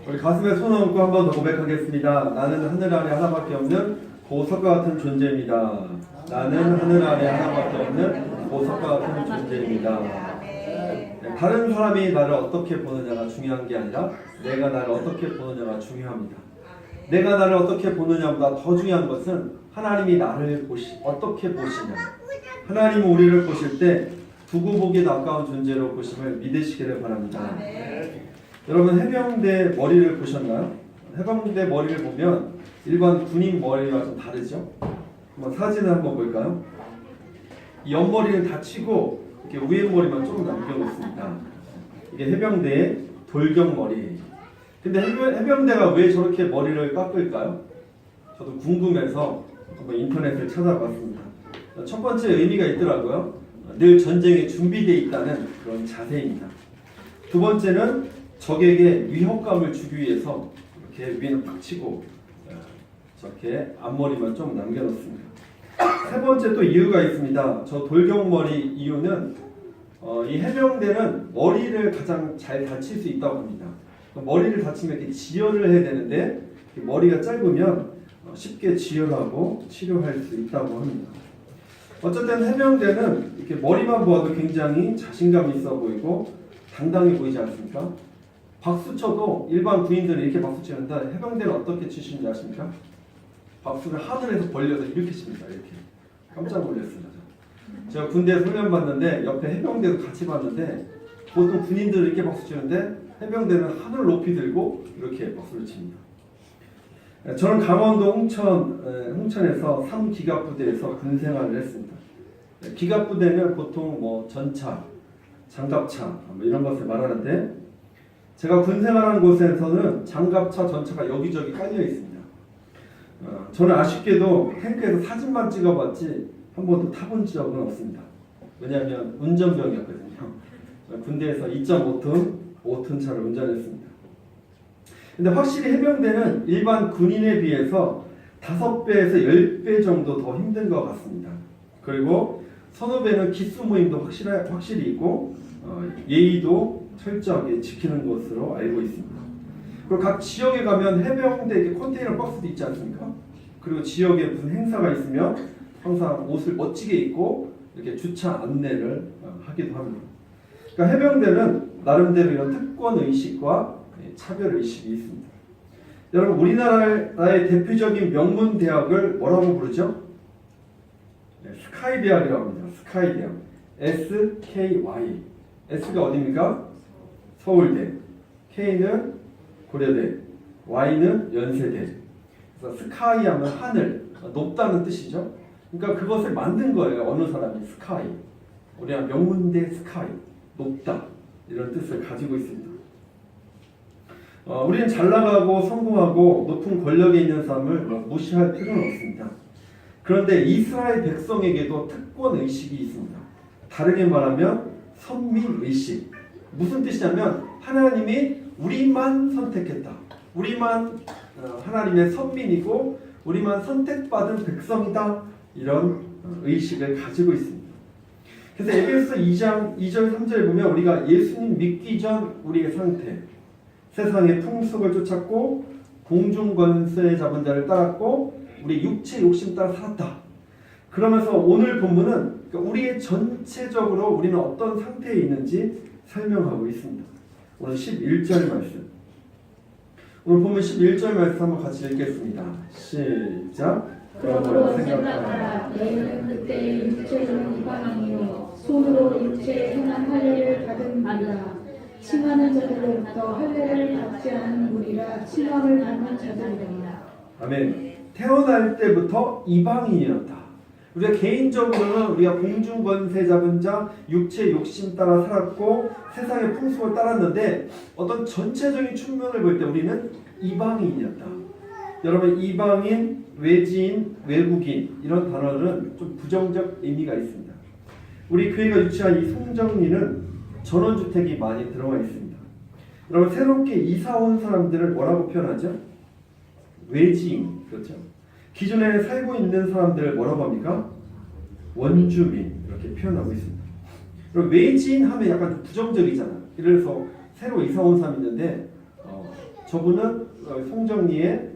우리 가슴에 손을 얹고 한 번 더 고백하겠습니다. 나는 하늘 아래 하나밖에 없는 보석과 같은 존재입니다. 나는 하늘 아래 하나밖에 없는 보석과 같은 존재입니다. 다른 사람이 나를 어떻게 보느냐가 중요한 게 아니라 내가 나를 어떻게 보느냐가 중요합니다. 내가 나를 어떻게 보느냐보다 더 중요한 것은 하나님이 나를 어떻게 보시냐. 하나님은 우리를 보실 때 두고 보기에 아까운 존재로 보심을 믿으시기를 바랍니다. 여러분 해병대 머리를 보셨나요? 해병대 머리를 보면 일반 군인 머리와 좀 다르죠? 한번 사진을 한번 볼까요? 이 옆머리는 다 치고 이렇게 위에 머리만 조금 남겨놓습니다. 이게 해병대의 돌격머리. 근데 해병대가 왜 저렇게 머리를 깎을까요? 저도 궁금해서 한번 인터넷을 찾아봤습니다. 첫 번째 의미가 있더라고요. 늘 전쟁에 준비되어 있다는 그런 자세입니다. 두 번째는 적에게 위협감을 주기 위해서 이렇게 위에는 팍 치고 저렇게 앞머리만 좀 남겨놓습니다. 세 번째 또 이유가 있습니다. 저 돌격머리 이유는 이 해병대는 머리를 가장 잘 다칠 수 있다고 합니다. 머리를 다치면 이렇게 지혈을 해야 되는데 머리가 짧으면 쉽게 지혈하고 치료할 수 있다고 합니다. 어쨌든 해병대는 이렇게 머리만 보아도 굉장히 자신감 있어 보이고 당당해 보이지 않습니까? 박수 쳐도 일반 군인들은 이렇게 박수 치는데 해병대는 어떻게 치시는지 아십니까? 박수를 하늘에서 벌려서 이렇게 칩니다. 이렇게. 깜짝 놀랐습니다. 제가 군대에서 훈련 받는데 옆에 해병대도 같이 봤는데 보통 군인들은 이렇게 박수 치는데 해병대는 하늘 높이 들고 이렇게 박수를 칩니다. 저는 강원도 홍천에서 3기갑부대에서 군생활을 했습니다. 기갑부대는 보통 뭐 전차, 장갑차 뭐 이런 것을 말하는데 제가 군생활하는 곳에서는 장갑차, 전차가 여기저기 깔려 있습니다. 저는 아쉽게도 탱크에서 사진만 찍어봤지 한 번도 타본 적은 없습니다. 왜냐하면 운전병이었거든요. 군대에서 2.5톤 차를 운전했습니다. 근데 확실히 해병대는 일반 군인에 비해서 5배에서 10배 정도 더 힘든 것 같습니다. 그리고 선후배는 기수 모임도 확실히 있고 예의도 철저하게 지키는 것으로 알고 있습니다. 그리고 각 지역에 가면 해병대 컨테이너 박스도 있지 않습니까? 그리고 지역에 무슨 행사가 있으면 항상 옷을 멋지게 입고 이렇게 주차 안내를 하기도 합니다. 그러니까 해병대는 나름대로 이런 특권 의식과 차별 의식이 있습니다. 여러분 우리나라의 대표적인 명문 대학을 뭐라고 부르죠? 스카이 대학이라고 합니다. 스카이 대학. SKY. S가 어디입니까? 서울대. K는 고려대. Y는 연세대. 그래서 스카이 하면 하늘, 높다는 뜻이죠. 그러니까 그것을 만든 거예요. 어느 사람이 스카이. 우리가 명문대 스카이. 높다. 이런 뜻을 가지고 있습니다. 우리는 잘 나가고 성공하고 높은 권력에 있는 사람을 무시할 필요는 없습니다. 그런데 이스라엘 백성에게도 특권 의식이 있습니다. 다르게 말하면 선민 의식. 무슨 뜻이냐면 하나님이 우리만 선택했다. 우리만 하나님의 선민이고 우리만 선택받은 백성이다. 이런 의식을 가지고 있습니다. 그래서 에베소 2장 2절 3절에 보면 우리가 예수님 믿기 전 우리의 상태, 세상의 풍속을 쫓았고 공중 권세 잡은 자를 따랐고 우리 육체 욕심 따라 살았다. 그러면서 오늘 본문은 우리의 전체적으로 우리는 어떤 상태에 있는지 설명하고 있습니다. 오늘 11절 말씀. 오늘 보면 11절 말씀 한번 같이 읽겠습니다. 시작. 그러므로 생각하라. 너희는 그때 육체는 이방인이요 손으로 육체에 행한 할례를 받은 자라. 칭하는 자들로부터 할례를 받지 않은 우리라 칭함을 받는 자들이라. 아멘. 태어날 때부터 이방인이었다. 우리가 개인적으로는 우리가 공중 권세 잡은 자, 육체 욕심 따라 살았고 세상의 풍속을 따랐는데 어떤 전체적인 측면을 볼 때 우리는 이방인이었다. 여러분 이방인, 외지인, 외국인 이런 단어는 좀 부정적 의미가 있습니다. 우리 교회가 유치한 이 송정리는 전원주택이 많이 들어가 있습니다. 여러분 새롭게 이사 온 사람들을 뭐라고 표현하죠? 외지인, 그렇죠? 기존에 살고 있는 사람들을 뭐라고 합니까? 원주민 이렇게 표현하고 있습니다. 그리고 외지인 하면 약간 좀 부정적이잖아요. 그래서 새로 이사 온 사람이 있는데 저분은 송정리에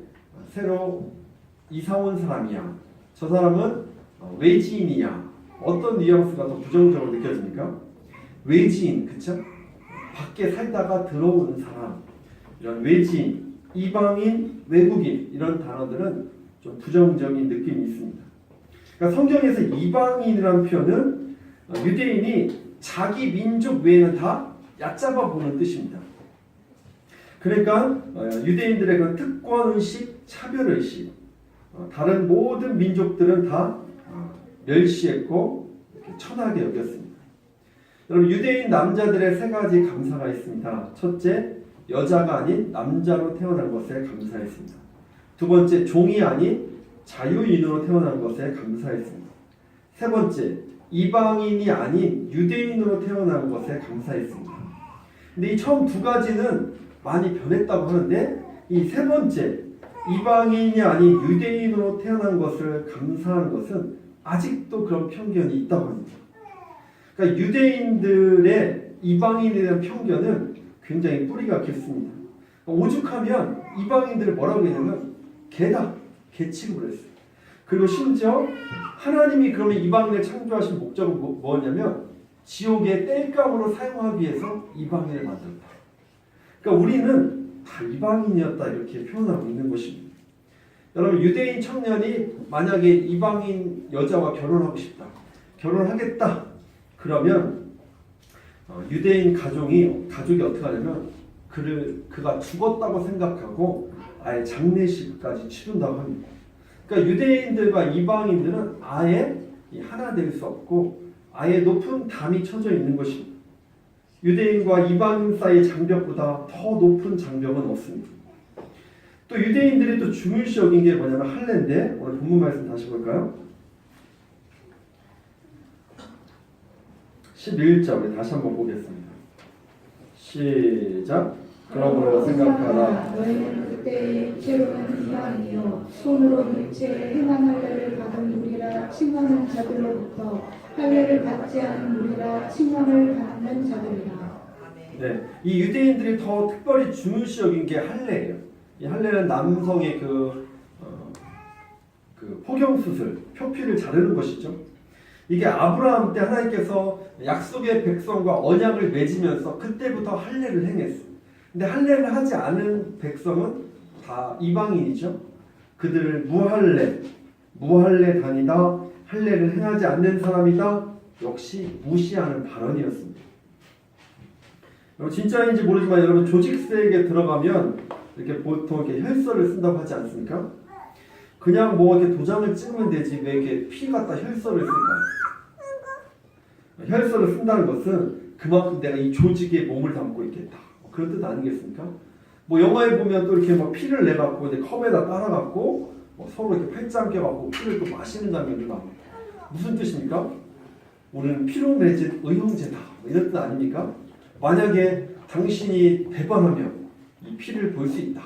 새로 이사 온 사람이야. 저 사람은 외지인이야. 어떤 뉘앙스가 더 부정적으로 느껴집니까? 외지인, 그쵸? 밖에 살다가 들어온 사람, 이런 외지인, 이방인, 외국인 이런 단어들은 좀 부정적인 느낌이 있습니다. 그러니까 성경에서 이방인이라는 표현은 유대인이 자기 민족 외에는 다 얕잡아 보는 뜻입니다. 그러니까 유대인들의 그 특권의식, 차별의식, 다른 모든 민족들은 다 멸시했고 천하게 여겼습니다. 여러분, 유대인 남자들의 세 가지 감사가 있습니다. 첫째, 여자가 아닌 남자로 태어난 것에 감사했습니다. 두 번째, 종이 아닌 자유인으로 태어난 것에 감사했습니다. 세 번째, 이방인이 아닌 유대인으로 태어난 것에 감사했습니다. 근데 이 처음 두 가지는 많이 변했다고 하는데, 이 세 번째, 이방인이 아닌 유대인으로 태어난 것을 감사한 것은 아직도 그런 편견이 있다고 합니다. 그러니까 유대인들의 이방인에 대한 편견은 굉장히 뿌리가 깊습니다. 오죽하면 이방인들을 뭐라고 했냐면 개다, 개 취급을 했어요. 그리고 심지어 하나님이 그러면 이방인을 창조하신 목적은 뭐냐면 지옥의 땔감으로 사용하기 위해서 이방인을 만들었다. 그러니까 우리는 다 이방인이었다 이렇게 표현하고 있는 것입니다. 여러분, 유대인 청년이 만약에 이방인 여자와 결혼하고 싶다, 결혼하겠다 그러면 유대인 가족이 어떻게 하냐면 그가 죽었다고 생각하고 아예 장례식까지 치른다고 합니다. 그러니까 유대인들과 이방인들은 아예 하나 될 수 없고 아예 높은 담이 쳐져 있는 것입니다. 유대인과 이방인 사이의 장벽보다 더 높은 장벽은 없습니다. 또 유대인들이 또 중요시 여긴 게 뭐냐면 할례인데, 오늘 본문 말씀 다시 볼까요? 11절 우리 다시 한번 보겠습니다. 시작. 그러므로 생각하라. 너희는 그때 육체로는 이방이요 손으로 육체에 행한 할례를 받은 무리라 칭하는 자들로부터 할례를 받지 않은 무리라 칭함을 받는 자들이라. 네, 이 유대인들이 더 특별히 중요시 여긴 게 할례예요. 이 할례는 남성의 그 포경 수술, 표피를 자르는 것이죠. 이게 아브라함 때 하나님께서 약속의 백성과 언약을 맺으면서 그때부터 할례를 행했어요. 근데 할례를 하지 않은 백성은 다 이방인이죠. 그들을 무할례 다니다 할례를 행하지 않는 사람이다. 역시 무시하는 발언이었습니다. 진짜인지 모르지만 여러분, 조직세에 들어가면 이렇게 보통 이렇게 혈서를 쓴다고 하지 않습니까? 그냥 뭐 이렇게 도장을 찍으면 되지 왜 이렇게 피 갖다 혈서를 쓸까요? 혈서를 쓴다는 것은 그만큼 내가 이 조직에 몸을 담고 있겠다, 그런 뜻 아니겠습니까? 뭐 영화에 보면 또 이렇게 막 피를 내 갖고 이제 컵에다 따라 갖고 뭐 서로 이렇게 팔짱 껴 갖고 피를 또 마시는 장면도 나옵니다. 무슨 뜻입니까? 우리는 피로 맺은 의형제다, 뭐 이런 뜻 아닙니까? 만약에 당신이 배반하면 이 피를 볼 수 있다.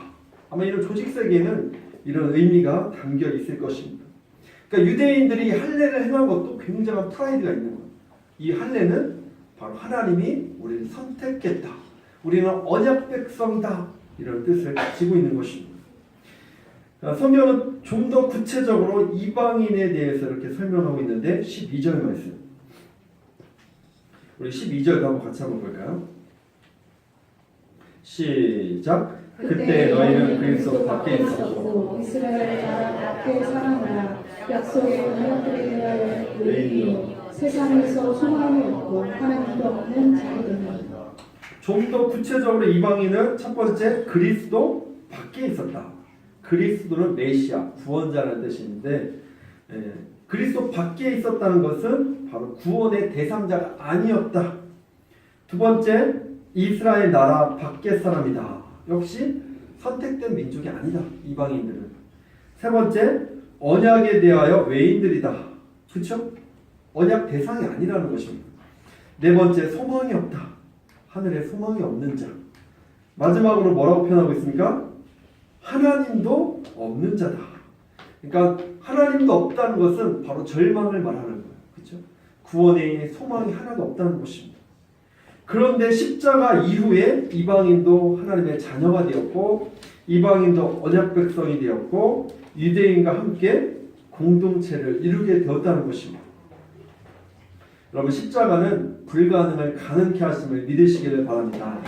아마 이런 조직 세계에는 이런 의미가 담겨 있을 것입니다. 그러니까 유대인들이 할례를 행한 것도 굉장한 프라이드가 있는 거예요. 이 할례는 바로 하나님이 우리를 선택했다, 우리는 언약 백성이다, 이런 뜻을 가지고 있는 것입니다. 성경은 좀 더 구체적으로 이방인에 대해서 이렇게 설명하고 있는데 12절 말씀, 우리 12절도 한번 같이 한번 볼까요? 시작. 그때 너희는 그리스도 밖에 있었고 이스라엘 나라 밖에 살아나라. 약속의 언약들에 대하여 의인이요 세상에서 소망이 없고 하나님도 없는 자들이니. 좀 더 구체적으로 이방인은 첫 번째, 그리스도 밖에 있었다. 그리스도는 메시아, 구원자라는 뜻인데, 그리스도 밖에 있었다는 것은 바로 구원의 대상자가 아니었다. 두 번째, 이스라엘 나라 밖의 사람이다. 역시 선택된 민족이 아니다, 이방인들은. 세 번째, 언약에 대하여 외인들이다. 그렇죠? 언약 대상이 아니라는 것입니다. 네 번째, 소망이 없다. 하늘에 소망이 없는 자. 마지막으로 뭐라고 표현하고 있습니까? 하나님도 없는 자다. 그러니까 하나님도 없다는 것은 바로 절망을 말하는 거예요. 그렇죠? 구원의 소망이 하나도 없다는 것입니다. 그런데 십자가 이후에 이방인도 하나님의 자녀가 되었고 이방인도 언약 백성이 되었고 유대인과 함께 공동체를 이루게 되었다는 것입니다. 여러분 십자가는 불가능을 가능케 하심을 믿으시기를 바랍니다.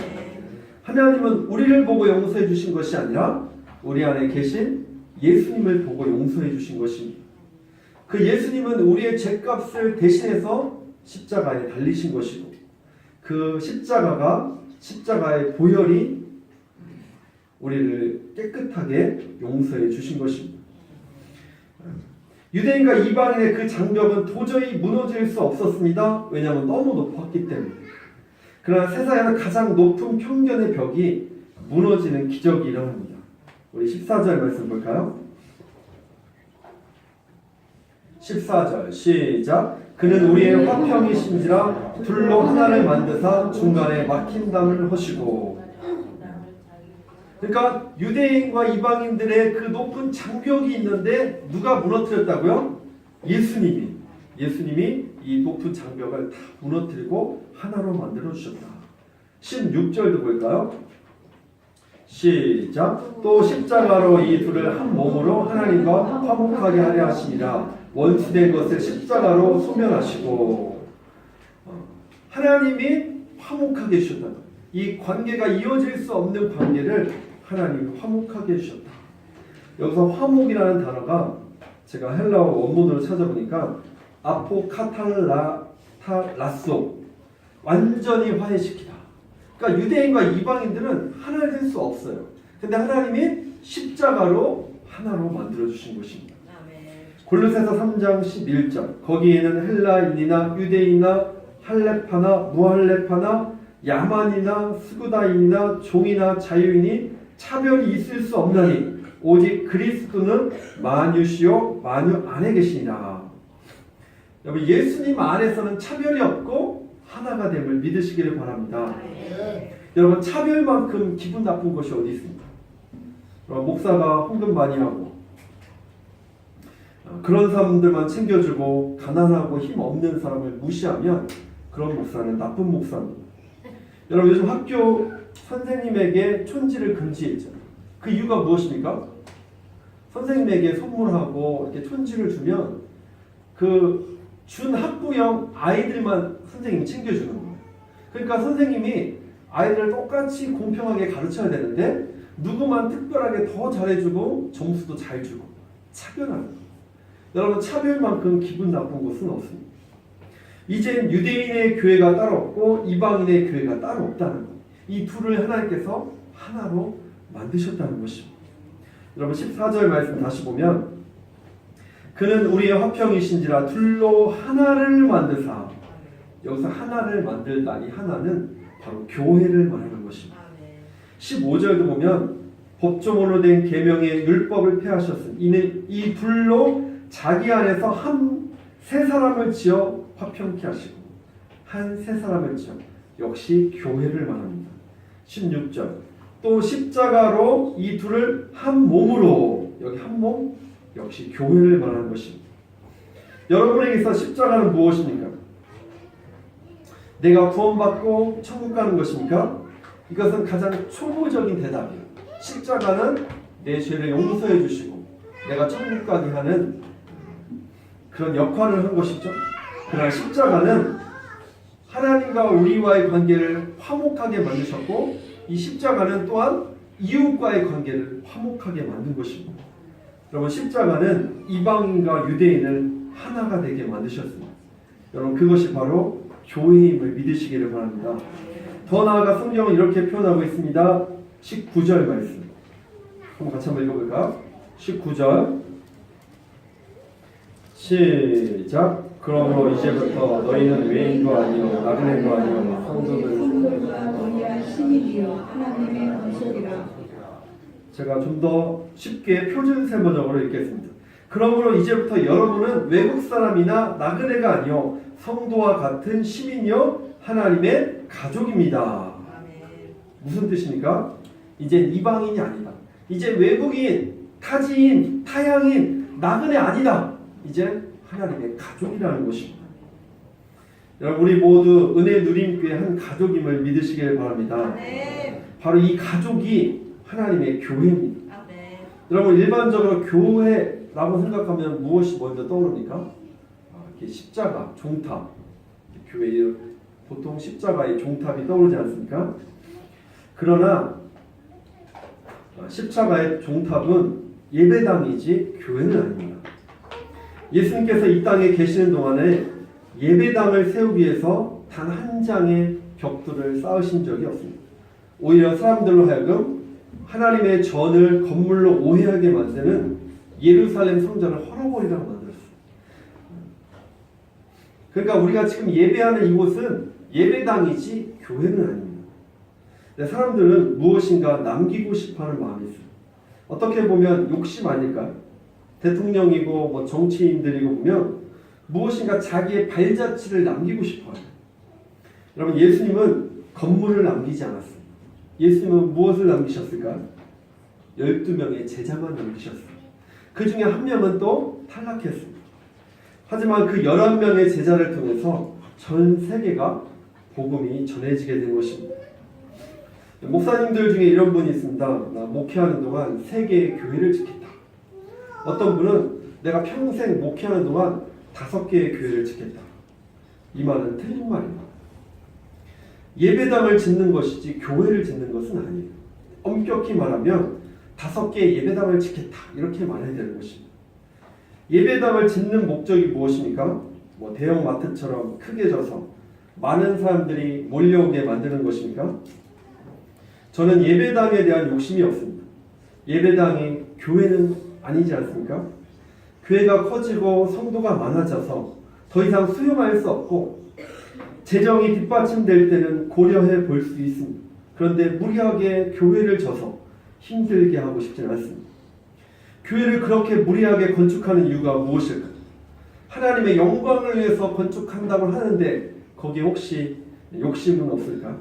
하나님은 우리를 보고 용서해 주신 것이 아니라 우리 안에 계신 예수님을 보고 용서해 주신 것입니다. 그 예수님은 우리의 죄값을 대신해서 십자가에 달리신 것이고 그 십자가의 보혈이 우리를 깨끗하게 용서해 주신 것입니다. 유대인과 이방인의 그 장벽은 도저히 무너질 수 없었습니다. 왜냐하면 너무 높았기 때문에. 그러나 세상에서 가장 높은 편견의 벽이 무너지는 기적이 일어납니다. 우리 14절 말씀 볼까요? 14절 시작. 그는 우리의 화평이신지라 둘로 하나를 만드사 중간에 막힌 담을 하시고. 그러니까 유대인과 이방인들의 그 높은 장벽이 있는데 누가 무너뜨렸다고요? 예수님이 이 높은 장벽을 다 무너뜨리고 하나로 만들어 주셨다. 16절도 볼까요? 시작. 또 십자가로 이 둘을 한 몸으로 하나님과 화목하게 하려 하시니라. 원수된 것을 십자가로 소멸하시고. 하나님이 화목하게 해주셨다. 이 관계가 이어질 수 없는 관계를 하나님이 화목하게 해주셨다. 여기서 화목이라는 단어가 제가 헬라어 원문으로 찾아보니까 아포카탈라소, 완전히 화해시키다. 그러니까 유대인과 이방인들은 하나 될 수 없어요. 근데 하나님이 십자가로 하나로 만들어주신 것입니다. 골로새서 3장 11절. 거기에는 헬라인이나 유대인이나 할레파나 무할레파나 야만이나 스구다인이나 종이나 자유인이 차별이 있을 수 없나니 오직 그리스도는 만유시요 만유 안에 계시니라. 여러분 예수님 안에서는 차별이 없고 하나가 됨을 믿으시기를 바랍니다. 여러분 차별만큼 기분 나쁜 것이 어디 있습니까? 목사가 헌금 많이 하고 그런 사람들만 챙겨주고 가난하고 힘 없는 사람을 무시하면 그런 목사는 나쁜 목사입니다. 여러분 요즘 학교 선생님에게 촌지를 금지했죠. 그 이유가 무엇입니까? 선생님에게 선물하고 이렇게 촌지를 주면 그 준 학부형 아이들만 선생님이 챙겨주는 거예요. 그러니까 선생님이 아이들을 똑같이 공평하게 가르쳐야 되는데 누구만 특별하게 더 잘해주고 점수도 잘 주고 차별하는 거예요. 여러분 차별만큼 기분 나쁜 것은 없습니다. 이젠 유대인의 교회가 따로 없고 이방인의 교회가 따로 없다는 것. 이 둘을 하나님께서 하나로 만드셨다는 것입니다. 여러분 14절 말씀 다시 보면 그는 우리의 화평이신지라 둘로 하나를 만드사. 여기서 하나를 만들다. 이 하나는 바로 교회를 말하는 것입니다. 15절도 보면 법조문으로 된 계명의 율법을 폐하셨으니 이는 이 둘로 자기 안에서 세 사람을 지어 화평케 하시고 한 세 사람을 지어 역시 교회를 말합니다. 16절 또 십자가로 이 둘을 한 몸으로 여기 한 몸 역시 교회를 말하는 것입니다. 여러분에게서 십자가는 무엇입니까? 내가 구원받고 천국 가는 것입니까? 이것은 가장 초보적인 대답이에요. 십자가는 내 죄를 용서해 주시고 내가 천국 가게 하는 그런 역할을 한 것이죠. 그러나 십자가는 하나님과 우리와의 관계를 화목하게 만드셨고 이 십자가는 또한 이웃과의 관계를 화목하게 만든 것입니다. 여러분 십자가는 이방인과 유대인을 하나가 되게 만드셨습니다. 여러분 그것이 바로 교회임을 믿으시기를 바랍니다. 더 나아가 성경은 이렇게 표현하고 있습니다. 19절 말씀 한번 같이 한번 읽어볼까요? 19절 시작. 그러므로 이제부터 너희는 외인도 아니요 나그네도 아니요 성도들과 너희야 신이요 하나님의 권속이라. 제가 좀 더 쉽게 표준 세번역으로 읽겠습니다. 그러므로 이제부터 여러분은 외국 사람이나 나그네가 아니요 성도와 같은 시민이요 하나님의 가족입니다. 무슨 뜻입니까? 이제 이방인이 아니다. 이제 외국인, 타지인, 타향인, 나그네 아니다. 이제 하나님의 가족이라는 것입니다. 여러분 우리 모두 은혜 누림교회 한 가족임을 믿으시길 바랍니다. 바로 이 가족이 하나님의 교회입니다. 여러분 일반적으로 교회라고 생각하면 무엇이 먼저 떠오릅니까? 이렇게 십자가, 종탑. 교회에 보통 십자가의 종탑이 떠오르지 않습니까? 그러나 십자가의 종탑은 예배당이지 교회는 아닙니다. 예수님께서 이 땅에 계시는 동안에 예배당을 세우기 위해서 단 한 장의 벽돌을 쌓으신 적이 없습니다. 오히려 사람들로 하여금 하나님의 전을 건물로 오해하게 만드는 예루살렘 성전을 헐어버리라고 만들었어요. 그러니까 우리가 지금 예배하는 이곳은 예배당이지 교회는 아닙니다. 사람들은 무엇인가 남기고 싶어하는 마음이 있어요. 어떻게 보면 욕심 아닐까요? 대통령이고 뭐 정치인들이고 보면 무엇인가 자기의 발자취를 남기고 싶어요. 여러분 예수님은 건물을 남기지 않았어요. 예수님은 무엇을 남기셨을까요? 12명의 제자만 남기셨어요. 그 중에 한 명은 또 탈락했습니다. 하지만 그 11명의 제자를 통해서 전 세계가 복음이 전해지게 된 것입니다. 목사님들 중에 이런 분이 있습니다. 나 목회하는 동안 세계의 교회를 지켰다. 어떤 분은 내가 평생 목회하는 동안 5개의 교회를 지켰다. 이 말은 틀린 말입니다. 예배당을 짓는 것이지 교회를 짓는 것은 아니에요. 엄격히 말하면 5개의 예배당을 지켰다. 이렇게 말해야 되는 것입니다. 예배당을 짓는 목적이 무엇입니까? 뭐 대형 마트처럼 크게 져서 많은 사람들이 몰려오게 만드는 것입니까? 저는 예배당에 대한 욕심이 없습니다. 예배당이 교회는 아니지 않습니까? 교회가 커지고 성도가 많아져서 더 이상 수용할 수 없고 재정이 뒷받침될 때는 고려해 볼 수 있습니다. 그런데 무리하게 교회를 져서 힘들게 하고 싶지는 않습니다. 교회를 그렇게 무리하게 건축하는 이유가 무엇일까요? 하나님의 영광을 위해서 건축한다고 하는데 거기에 혹시 욕심은 없을까요?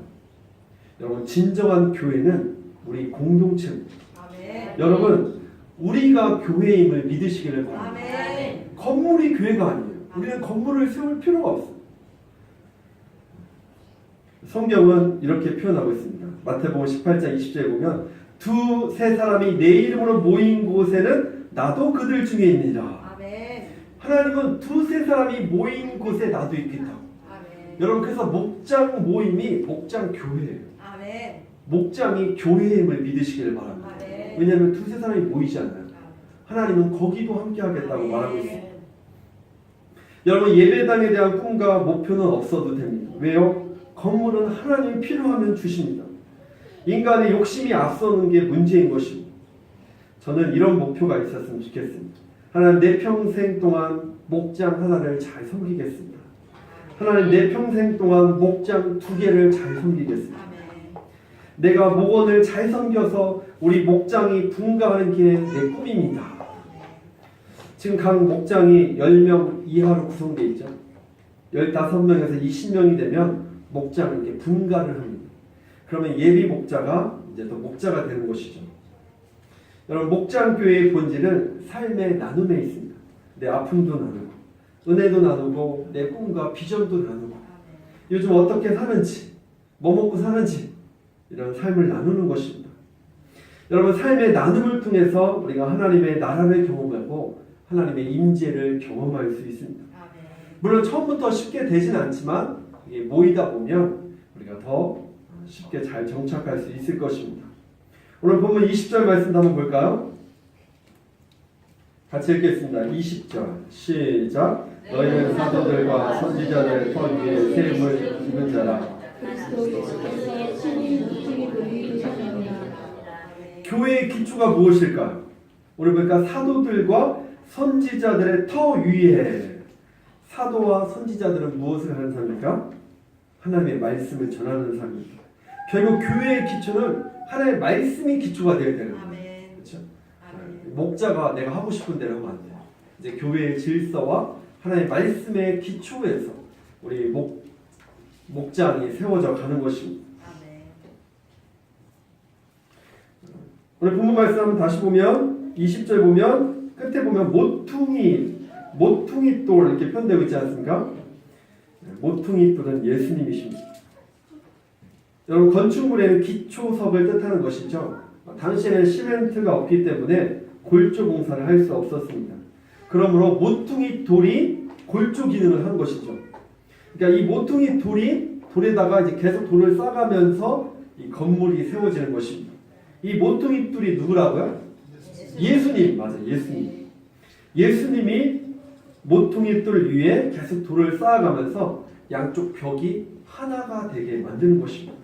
여러분 진정한 교회는 우리 공동체입니다. 여러분 우리가 교회임을 믿으시기를 바랍니다. 건물이 교회가 아니에요. 우리는 건물을 세울 필요가 없어요. 성경은 이렇게 표현하고 있습니다. 마태복음 18장 20절에 보면 두세 사람이 내 이름으로 모인 곳에는 나도 그들 중에 있느니라. 하나님은 두세 사람이 모인 곳에 나도 있겠다. 여러분 그래서 목장 모임이 목장 교회예요. 목장이 교회임을 믿으시기를 바랍니다. 왜냐하면 두세 사람이 모이잖아요. 하나님은 거기도 함께 하겠다고 말하고 있습니다. 여러분 예배당에 대한 꿈과 목표는 없어도 됩니다. 왜요? 건물은 하나님이 필요하면 주십니다. 인간의 욕심이 앞서는 게 문제인 것입니다. 저는 이런 목표가 있었으면 좋겠습니다. 하나님 내 평생 동안 목장 하나를 잘 섬기겠습니다. 하나님 내 평생 동안 목장 2개를 잘 섬기겠습니다. 내가 목원을 잘 섬겨서 우리 목장이 분가하는 게 내 꿈입니다. 지금 각 목장이 10명 이하로 구성되어 있죠. 15명에서 20명이 되면 목장을 이렇게 분가를 합니다. 그러면 예비 목자가 이제 또 목자가 되는 것이죠. 여러분 목장교회의 본질은 삶의 나눔에 있습니다. 내 아픔도 나누고 은혜도 나누고 내 꿈과 비전도 나누고 요즘 어떻게 사는지 뭐 먹고 사는지 이런 삶을 나누는 것입니다. 여러분 삶의 나눔을 통해서 우리가 하나님의 나라를 경험하고 하나님의 임재를 경험할 수 있습니다. 물론 처음부터 쉽게 되진 않지만 이게 모이다 보면 우리가 더 쉽게 잘 정착할 수 있을 것입니다. 오늘 본문 20절 말씀 한번 볼까요? 같이 읽겠습니다. 20절 시작. 너희는 사도들과 선지자들의 터 위에 세움을 입은 자라. 그리스도 예수께서 친히 지키기를 이루셨느니라. 교회의 기초가 무엇일까요? 오늘 보니까 사도들과 선지자들의 터 위에. 사도와 선지자들은 무엇을 하는 사람입니까? 하나님의 말씀을 전하는 사람입니다. 결국 교회의 기초는 하나님의 말씀이 기초가 되어야 되는 거예요. 그렇죠? 목자가 내가 하고 싶은 대로 하면 안 돼요. 이제 교회의 질서와 하나님의 말씀의 기초에서 우리 목장이 세워져 가는 것입니다. 오늘 본문 말씀 한번 다시 보면 20절 보면 끝에 보면 모퉁이 돌 이렇게 표현되고 있지 않습니까? 모퉁이 뿔은 예수님이십니다. 여러분 건축물에는 기초석을 뜻하는 것이죠. 당시에는 시멘트가 없기 때문에 골조 공사를 할 수 없었습니다. 그러므로 모퉁이 돌이 골조 기능을 한 것이죠. 그러니까 이 모퉁이 돌에다가 이제 계속 돌을 쌓아가면서 이 건물이 세워지는 것입니다. 이 모퉁이 돌이 누구라고요? 예수님, 맞아요. 예수님이 모퉁이 돌 위에 계속 돌을 쌓아가면서 양쪽 벽이 하나가 되게 만드는 것입니다.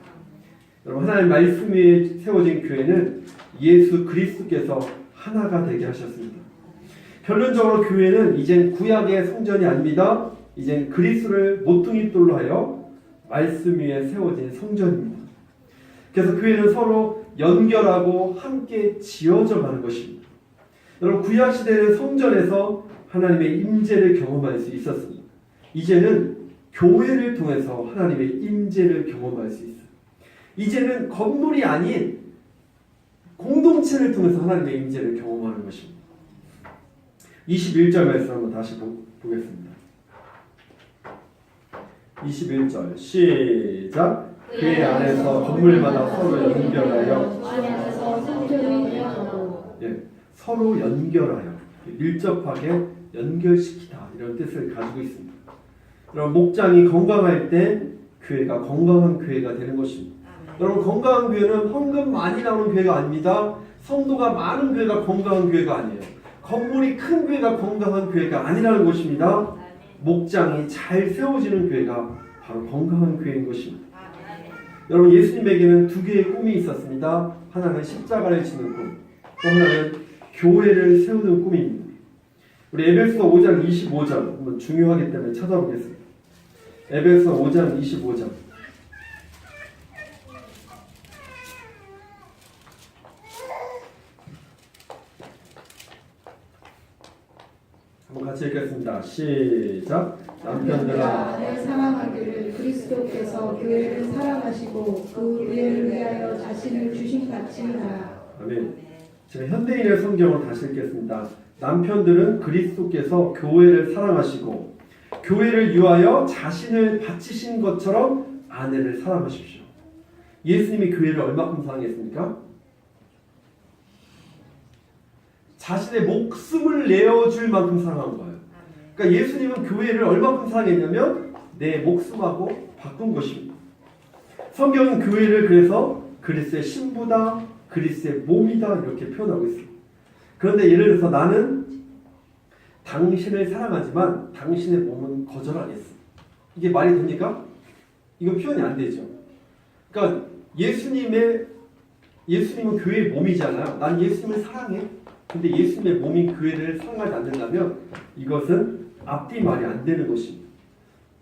여러분 하나님의 말씀 위에 세워진 교회는 예수 그리스도께서 하나가 되게 하셨습니다. 결론적으로 교회는 이젠 구약의 성전이 아닙니다. 이젠 그리스도를 모퉁이 돌로 하여 말씀 위에 세워진 성전입니다. 그래서 교회는 서로 연결하고 함께 지어져 가는 것입니다. 여러분 구약 시대는 성전에서 하나님의 임재를 경험할 수 있었습니다. 이제는 교회를 통해서 하나님의 임재를 경험할 수 있어요. 이제는 건물이 아닌 공동체를 통해서 하나님의 임재를 경험하는 것입니다. 21절 말씀 한번 다시 보겠습니다. 21절 시작. 교회 안에서 건물마다 서로 연결하여 서로 연결하여 밀접하게 연결시키다 이런 뜻을 가지고 있습니다. 여러분 목장이 건강할 때 교회가 건강한 교회가 되는 것입니다. 여러분 건강한 교회는 헌금 많이 나오는 교회가 아닙니다. 성도가 많은 교회가 건강한 교회가 아니에요. 건물이 큰 교회가 건강한 교회가 아니라는 것입니다. 목장이 잘 세워지는 교회가 바로 건강한 교회인 것입니다. 여러분 예수님에게는 두 개의 꿈이 있었습니다. 하나는 십자가를 지는 꿈, 또 하나는 교회를 세우는 꿈입니다. 우리 에베소 5장 25절 한번 중요하기 때문에 찾아보겠습니다. 에베소 5장 25절 한번 같이 읽겠습니다. 시작. 남편들아 아내 사랑하기를 그리스도께서 교회를 사랑하시고 그 의회를 위하여 자신을 주신 같이 하라. 아멘. 제가 현대인의 성경을 다시 읽겠습니다. 남편들은 그리스도께서 교회를 사랑하시고 교회를 위하여 자신을 바치신 것처럼 아내를 사랑하십시오. 예수님이 교회를 얼마큼 사랑했습니까? 자신의 목숨을 내어줄 만큼 사랑한 거예요. 그러니까 예수님은 교회를 얼마큼 사랑했냐면 내 목숨하고 바꾼 것입니다. 성경은 교회를 그래서 그리스도의 신부다, 그리스도의 몸이다 이렇게 표현하고 있습니다. 그런데 예를 들어서 나는 당신을 사랑하지만 당신의 몸은 거절하겠어. 이게 말이 됩니까? 이건 표현이 안 되죠. 그러니까 예수님은 교회의 몸이잖아요. 난 예수님을 사랑해. 근데 예수님의 몸인 교회를 사랑하지 않는다면 이것은 앞뒤 말이 안 되는 것입니다.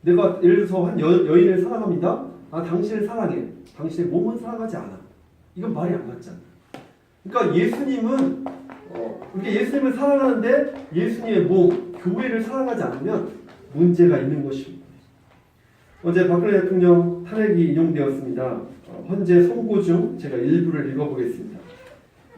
내가 예를 들어서 한 여인을 사랑합니다. 당신을 사랑해. 당신의 몸은 사랑하지 않아. 이건 말이 안 맞잖아. 그러니까 예수님은 우리가 예수님을 사랑하는데 예수님의 몸, 교회를 사랑하지 않으면 문제가 있는 것입니다. 어제 박근혜 대통령 탄핵이 인용되었습니다. 헌재 선고 중 제가 일부를 읽어보겠습니다.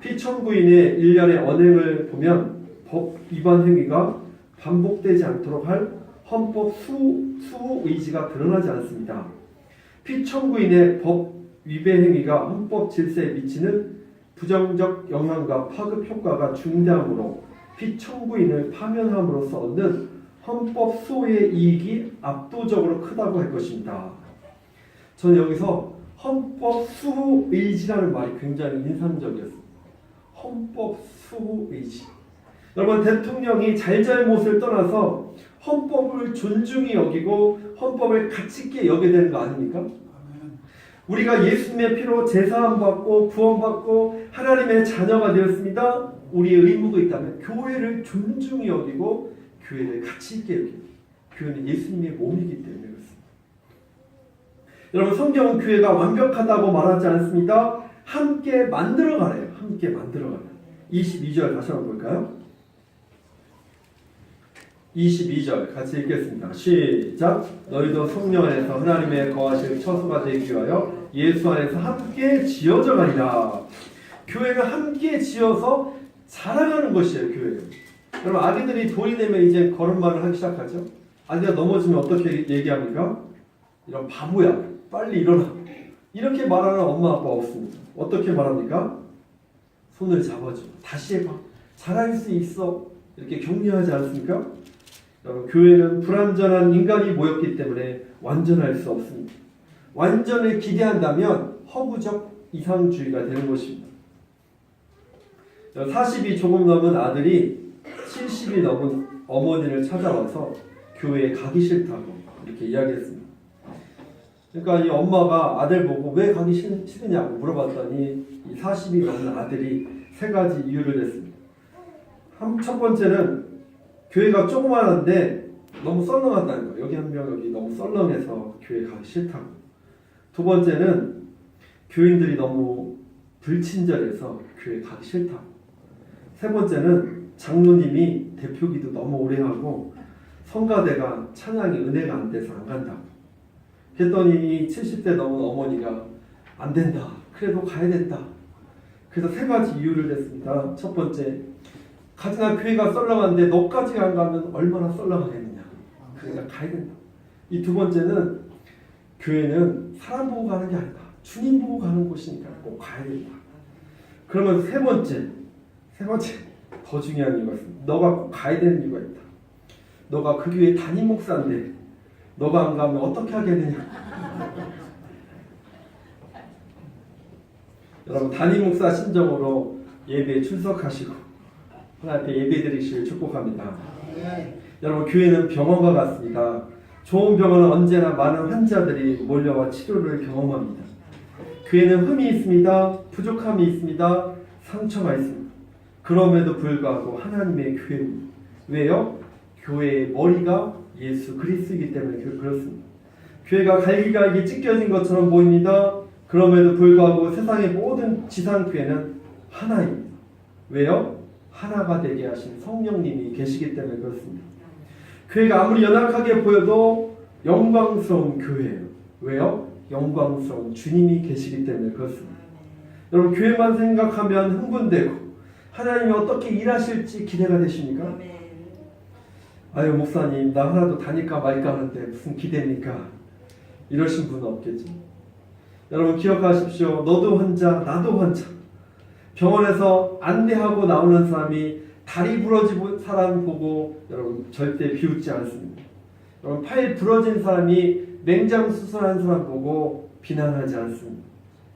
피청구인의 일련의 언행을 보면 법 위반 행위가 반복되지 않도록 할 헌법 수호 의지가 드러나지 않습니다. 피청구인의 법 위배 행위가 헌법 질서에 미치는 부정적 영향과 파급 효과가 중대하므로 피청구인을 파면함으로써 얻는 헌법 수호의 이익이 압도적으로 크다고 할 것입니다. 저는 여기서 헌법 수호 의지라는 말이 굉장히 인상적이었습니다. 헌법 수호 의지. 여러분 대통령이 잘잘못을 떠나서 헌법을 존중히 여기고 헌법을 가치 있게 여겨야 되는 거 아닙니까? 우리가 예수님의 피로 제사함 받고 구원받고 하나님의 자녀가 되었습니다. 우리의 의무가 있다면 교회를 존중히 여기고 교회를 가치 있게 여기고 교회는 예수님의 몸이기 때문에 그렇습니다. 여러분 성경은 교회가 완벽하다고 말하지 않습니다. 함께 만들어가래요. 함께 만들어가래요. 22절 다시 한번 볼까요? 22절 같이 읽겠습니다. 시작. 너희도 성령 안에서 하나님의 거하실 처소가 되기 위하여 예수 안에서 함께 지어져 가리라. 교회는 함께 지어서 자라가는 것이에요. 교회는. 여러분 아기들이 돌이 되면 이제 걸음마를 하기 시작하죠. 아기가 넘어지면 어떻게 얘기합니까? 이런 바보야, 빨리 일어나. 이렇게 말하는 엄마 아빠 없습니다. 어떻게 말합니까? 손을 잡아줘. 다시 해봐. 잘할 수 있어. 이렇게 격려하지 않습니까? 여러분, 교회는 불완전한 인간이 모였기 때문에 완전할 수 없습니다. 완전을 기대한다면 허구적 이상주의가 되는 것입니다. 40이 조금 넘은 아들이 70이 넘은 어머니를 찾아와서 교회에 가기 싫다고 이렇게 이야기했습니다. 그러니까 이 엄마가 아들 보고 왜 가기 싫으냐고 물어봤더니 이 40이 넘은 아들이 세 가지 이유를 냈습니다. 첫 번째는 교회가 조그만한데 너무 썰렁하다는 거예요. 여기 한 명, 여기 너무 썰렁해서 교회 가기 싫다고. 두 번째는 교인들이 너무 불친절해서 교회 가기 싫다고. 세 번째는 장로님이 대표기도 너무 오래 하고 성가대가 찬양이 은혜가 안 돼서 안 간다고. 그랬더니 이 70대 넘은 어머니가 안 된다. 그래도 가야 된다. 그래서 세 가지 이유를 냈습니다. 첫 번째, 가지나 교회가 썰렁한데 너까지 안 가면 얼마나 썰렁하겠느냐. 그러니까 가야 된다. 이 두 번째는 교회는 사람 보고 가는 게 아니다. 주님 보고 가는 곳이니까 꼭 가야 된다. 그러면 세 번째 더 중요한 이유가 있습니다. 너가 꼭 가야 되는 이유가 있다. 너가 그 교회 담임 목사인데 너가 안 가면 어떻게 하겠느냐. 여러분, 담임 목사 신정으로 예배에 출석하시고 하나님 앞에 예배드리시길 축복합니다. 여러분, 교회는 병원과 같습니다. 좋은 병원은 언제나 많은 환자들이 몰려와 치료를 경험합니다. 교회는 흠이 있습니다. 부족함이 있습니다. 상처가 있습니다. 그럼에도 불구하고 하나님의 교회입니다. 왜요? 교회의 머리가 예수 그리스도이기 때문에 그렇습니다. 교회가 갈기갈기 찢겨진 것처럼 보입니다. 그럼에도 불구하고 세상의 모든 지상교회는 하나입니다. 왜요? 하나가 되게 하신 성령님이 계시기 때문에 그렇습니다. 교회가 아무리 연약하게 보여도 영광스러운 교회예요. 왜요? 영광스러운 주님이 계시기 때문에 그렇습니다. 여러분, 교회만 생각하면 흥분되고 하나님이 어떻게 일하실지 기대가 되십니까? 아유, 목사님, 나 하나도 다닐까 말까 하는데 무슨 기대입니까? 이러신 분은 없겠죠. 여러분, 기억하십시오. 너도 환자, 나도 환자. 병원에서 안대하고 나오는 사람이 다리 부러진 사람 보고 여러분 절대 비웃지 않습니다. 여러분, 팔 부러진 사람이 맹장 수술한 사람 보고 비난하지 않습니다.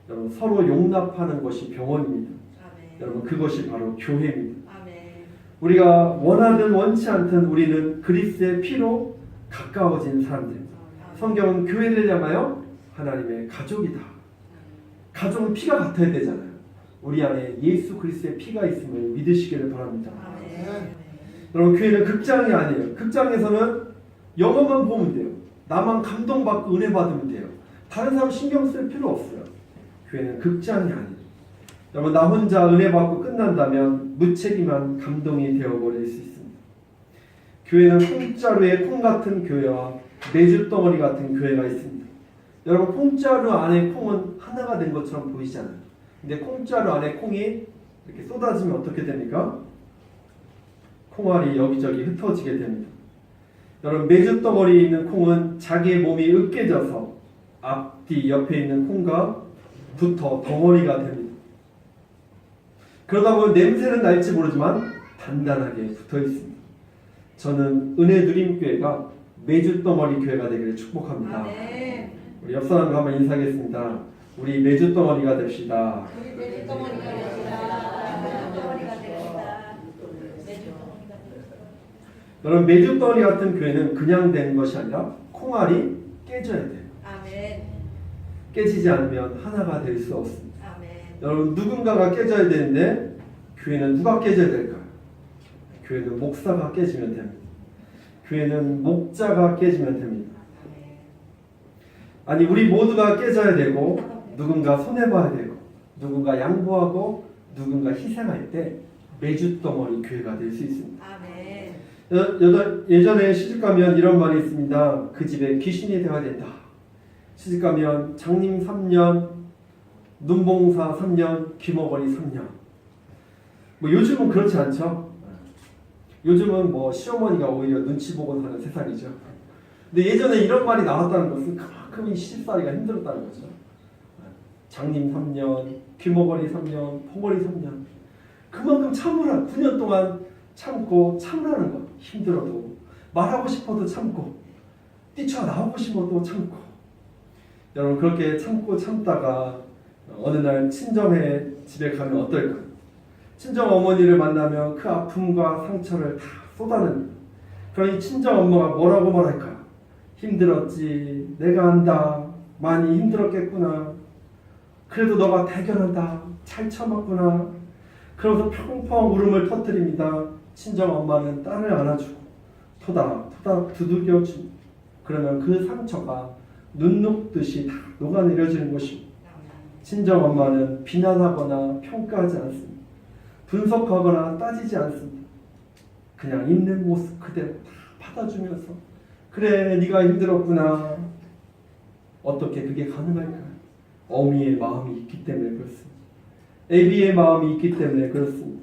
여러분, 서로 용납하는 것이 병원입니다. 아멘. 여러분, 그것이 바로 교회입니다. 아멘. 우리가 원하든 원치 않든 우리는 그리스도의 피로 가까워진 사람들입니다. 성경은 교회를 향하여 하나님의 가족이다. 가족은 피가 같아야 되잖아요. 우리 안에 예수 그리스도의 피가 있음을 믿으시기를 바랍니다. 여러분, 교회는 극장이 아니에요. 극장에서는 영화만 보면 돼요. 나만 감동받고 은혜 받으면 돼요. 다른 사람 신경 쓸 필요 없어요. 교회는 극장이 아니에요. 여러분, 나 혼자 은혜 받고 끝난다면 무책임한 감동이 되어버릴 수 있습니다. 교회는 콩자루에 콩 같은 교회와 메주덩어리 같은 교회가 있습니다. 여러분, 콩자루 안에 콩은 하나가 된 것처럼 보이잖아요. 근데 콩자루 안에 콩이 이렇게 쏟아지면 어떻게 됩니까? 콩알이 여기저기 흩어지게 됩니다. 여러분, 메주덩어리에 있는 콩은 자기의 몸이 으깨져서 앞뒤 옆에 있는 콩과 붙어 덩어리가 됩니다. 그러다 보면 냄새는 날지 모르지만 단단하게 붙어 있습니다. 저는 은혜 누림교회가 메주덩어리 교회가 되기를 축복합니다. 우리 옆 사람과 한번 인사하겠습니다. 우리 메주덩어리가 됩시다. 여러분, 메주덩어리 같은 교회는 그냥 된 것이 아니라 콩알이 깨져야 돼요. 아멘. 깨지지 않으면 하나가 될 수 없습니다. 아멘. 여러분, 누군가가 깨져야 되는데 교회는 누가 깨져야 될까요? 교회는 목사가 깨지면 됩니다. 교회는 목자가 깨지면 됩니다. 아니, 우리 모두가 깨져야 되고 누군가 손해봐야 되고 누군가 양보하고 누군가 희생할 때 메주덩어리 교회가 될 수 있습니다. 아멘. 예전에 시집가면 이런 말이 있습니다. 그 집에 귀신이 되어야 된다. 시집가면 장님 3년, 눈봉사 3년, 귀머거리 3년. 뭐 요즘은 그렇지 않죠. 요즘은 뭐 시어머니가 오히려 눈치 보고 사는 세상이죠. 근데 예전에 이런 말이 나왔다는 것은 그만큼 이 시집살이가 힘들었다는 거죠. 장님 3년, 귀머거리 3년, 포머리 3년. 그만큼 참으라. 9년 동안 참고 참으라는 것. 힘들어도 말하고 싶어도 참고 뛰쳐나오고 싶어도 참고. 여러분 그렇게 참고 참다가 어느 날 친정에 집에 가면 어떨까? 친정 어머니를 만나면 그 아픔과 상처를 다 쏟아냅니다. 그러니 친정 엄마가 뭐라고 말할까? 힘들었지. 내가 안다. 많이 힘들었겠구나. 그래도 너가 대견하다. 잘 참았구나. 그러면서 펑펑 울음을 터뜨립니다. 친정 엄마는 딸을 안아주고 토닥토닥 두들겨줍니다. 그러면 그 상처가 눈 녹듯이 다 녹아내려지는 것입니다. 친정 엄마는 비난하거나 평가하지 않습니다. 분석하거나 따지지 않습니다. 그냥 있는 모습 그대로 다 받아주면서 그래 네가 힘들었구나. 어떻게 그게 가능할까요? 어미의 마음이 있기 때문에 그렇습니다. 애비의 마음이 있기 때문에 그렇습니다.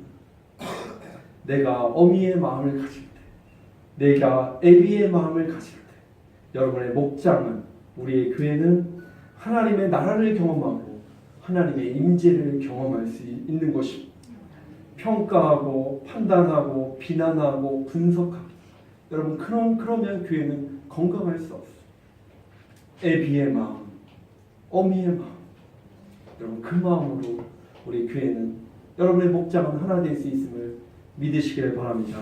내가 어미의 마음을 가질 때, 내가 애비의 마음을 가질 때, 여러분의 목장은, 우리의 교회는 하나님의 나라를 경험하고 하나님의 임재를 경험할 수 있는 것입니다. 평가하고 판단하고 비난하고 분석하기. 여러분 그러면 교회는 건강할 수 없어요. 애비의 마음, 어미의 마음. 여러분 그 마음으로 우리 교회는 여러분의 목장은 하나 될 수 있음을 믿으시기를 바랍니다.